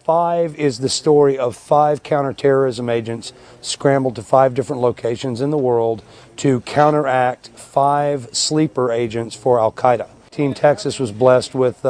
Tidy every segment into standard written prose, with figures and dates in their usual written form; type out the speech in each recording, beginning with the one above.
Five is the story of 5 counterterrorism agents scrambled to 5 different locations in the world to counteract 5 sleeper agents for Al-Qaeda. Team Texas was blessed with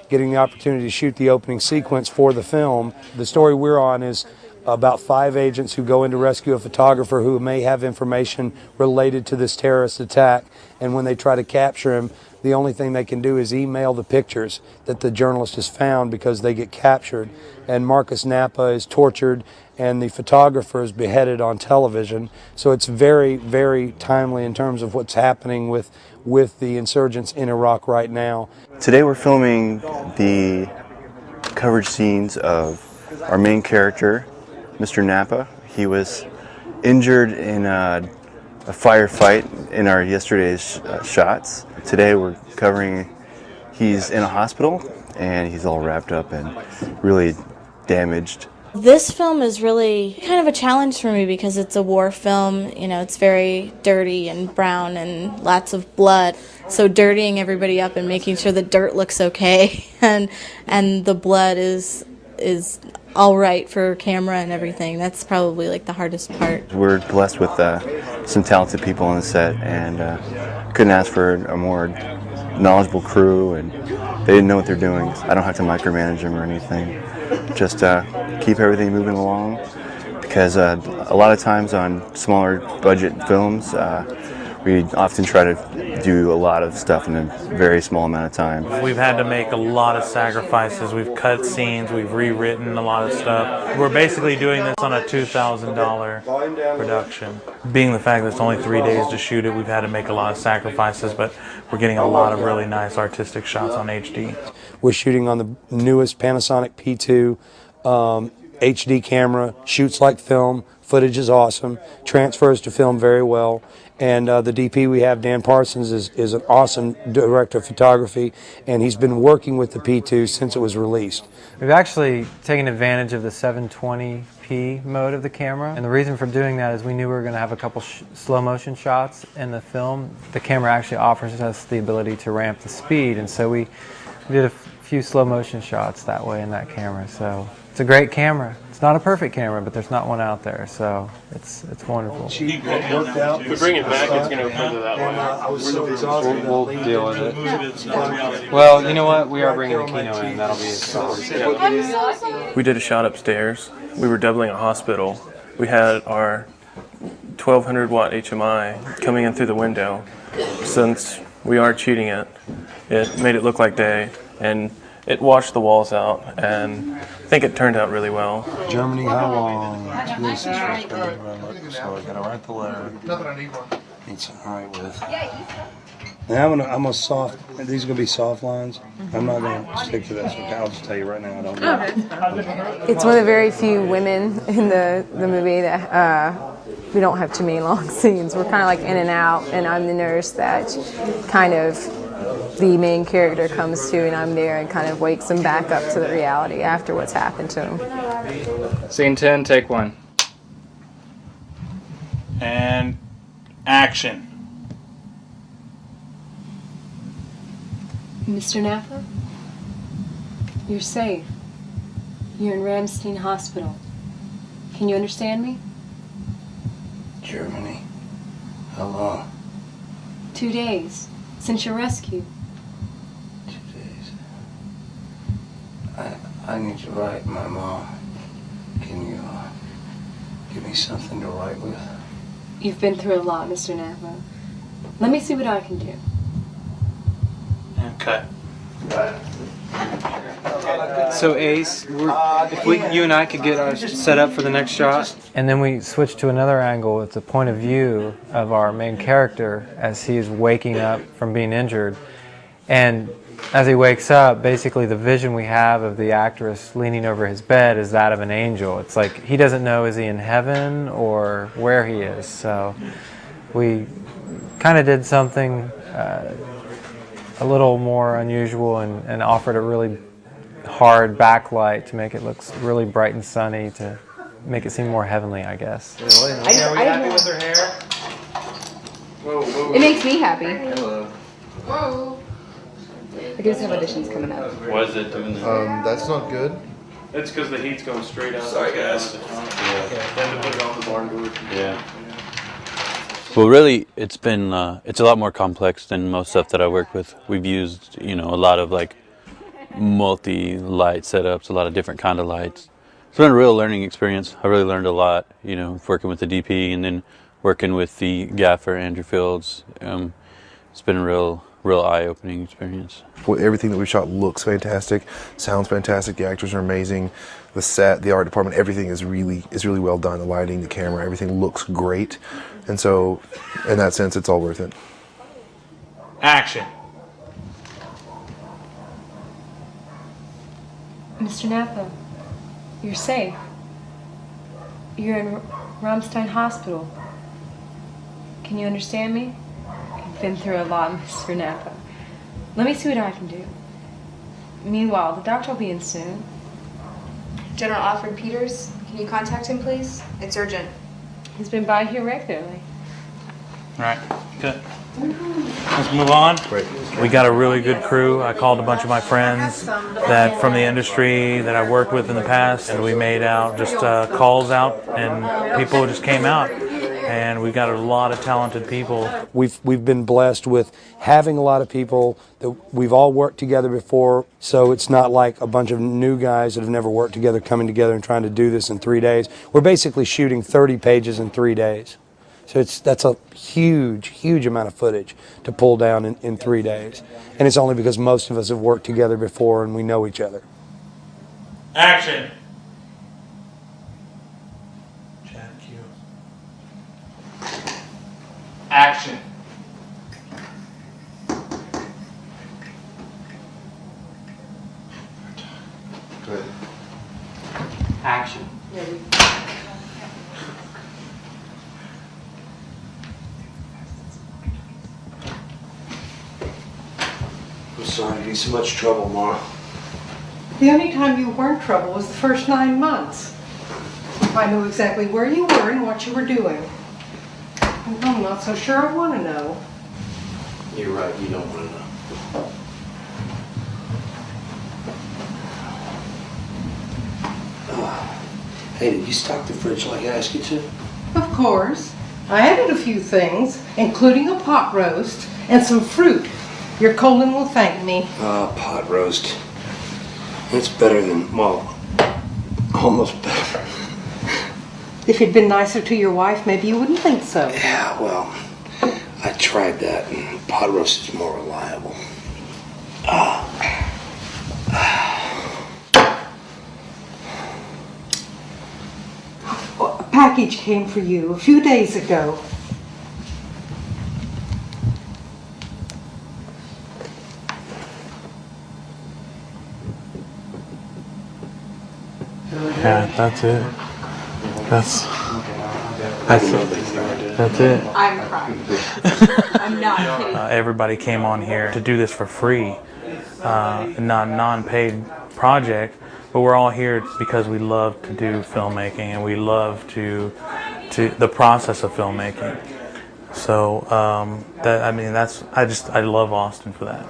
getting the opportunity to shoot the opening sequence for the film. The story we're on is about 5 agents who go in to rescue a photographer who may have information related to this terrorist attack, and when they try to capture him, the only thing they can do is email the pictures that the journalist has found because they get captured. And Marcus Napa is tortured and the photographer is beheaded on television. So it's very, very timely in terms of what's happening with the insurgents in Iraq right now. Today we're filming the coverage scenes of our main character, Mr. Napa. He was injured in a firefight in our yesterday's shots. Today we're covering, he's in a hospital and he's all wrapped up and really damaged. This film is really kind of a challenge for me because it's a war film. You know, it's very dirty and brown and lots of blood. So dirtying everybody up and making sure the dirt looks okay and the blood is all right for camera and everything. That's probably like the hardest part. We're blessed with some talented people on the set, and couldn't ask for a more knowledgeable crew, and they didn't know what they're doing. I don't have to micromanage them or anything. Just keep everything moving along, because a lot of times on smaller budget films, we often try to do a lot of stuff in a very small amount of time. We've had to make a lot of sacrifices. We've cut scenes, we've rewritten a lot of stuff. We're basically doing this on a $2,000 production. Being the fact that it's only 3 days to shoot it, we've had to make a lot of sacrifices, but we're getting a lot of really nice artistic shots on HD. We're shooting on the newest Panasonic P2 HD camera, shoots like film, footage is awesome, transfers to film very well. And the DP we have, Dan Parsons, is an awesome director of photography, and he's been working with the P2 since it was released. We've actually taken advantage of the 720p mode of the camera, and the reason for doing that is we knew we were going to have a couple slow motion shots in the film. The camera actually offers us the ability to ramp the speed, and so we did a few slow motion shots that way in that camera. So it's a great camera. It's not a perfect camera, but there's not one out there, so it's wonderful. If we bring it back, it's going to go further that way. We'll deal with it. Well, you know what? We are bringing the Kino in. That'll be it. We did a shot upstairs. We were doubling a hospital. We had our 1200 watt HMI coming in through the window. Since we are cheating it made it look like day, and it washed the walls out, and I think it turned out really well. Germany, how long? This is so I gotta write the letter. Need some right with. And I'm a soft. These are gonna be soft lines. I'm not gonna stick to this. Okay, I'll just tell you right now. I don't know. It's one of the very few women in the movie that we don't have too many long scenes. We're kind of like in and out, and I'm the nurse that kind of the main character comes to, and I'm there and kind of wakes him back up to the reality after what's happened to him. Scene 10, take 1. And action. Mr. Napa, you're safe. You're in Ramstein Hospital. Can you understand me? Germany. How long? 2 days since your rescue. 2 days. I need to write my mom. Can you give me something to write with? You've been through a lot, Mr. Napa. Let me see what I can do. Okay. So Ace, you and I could get our set up for the next shot. And then we switch to another angle with the point of view of our main character as he is waking up from being injured. And as he wakes up, basically the vision we have of the actress leaning over his bed is that of an angel. It's like he doesn't know, is he in heaven or where he is. So we kind of did something a little more unusual and offered a really hard backlight to make it look really bright and sunny, to make it seem more heavenly, I guess. Are we happy with her hair? It makes me happy. Hello. I guess have auditions coming up. Why is it doing that? That's not good. It's because the heat's going straight out. Sorry, guys. Then to put it on the barn door. Yeah. Well, really, it's a lot more complex than most stuff that I work with. We've used, a lot of like multi-light setups, a lot of different kind of lights. It's been a real learning experience. I really learned a lot, working with the DP and then working with the gaffer, Andrew Fields. It's been a real eye-opening experience. Well, everything that we shot looks fantastic, sounds fantastic. The actors are amazing. The set, the art department, everything is really well done. The lighting, the camera, everything looks great. And so, in that sense, it's all worth it. Action. Mr. Napa, you're safe. You're in Ramstein Hospital. Can you understand me? You've been through a lot, Mr. Napa. Let me see what I can do. Meanwhile, the doctor will be in soon. General Alfred Peters, can you contact him, please? It's urgent. He's been by here regularly. All right, good. Let's move on. Great. We got a really good crew. I called a bunch of my friends that from the industry that I worked with in the past, and we made out just calls out, and people just came out. And we've got a lot of talented people. We've been blessed with having a lot of people that we've all worked together before, so it's not like a bunch of new guys that have never worked together coming together and trying to do this in 3 days. We're basically shooting 30 pages in 3 days. So that's a huge amount of footage to pull down in 3 days. And it's only because most of us have worked together before and we know each other. Action. Action. Good. Action. I'm sorry to be so much trouble, Ma. The only time you weren't trouble was the first 9 months. I knew exactly where you were and what you were doing. And I'm not so sure I want to know. You're right, you don't want to know. Hey, did you stock the fridge like I asked you to? Of course. I added a few things, including a pot roast and some fruit. Your colon will thank me. Pot roast. It's better than, well, almost better. If you'd been nicer to your wife, maybe you wouldn't think so. Yeah, well, I tried that, and pot roast is more reliable. A package came for you a few days ago. Yeah, that's it. That's it. I'm crying. I'm not kidding. Everybody came on here to do this for free, not non-paid project, but we're all here because we love to do filmmaking and we love to the process of filmmaking. So I love Austin for that.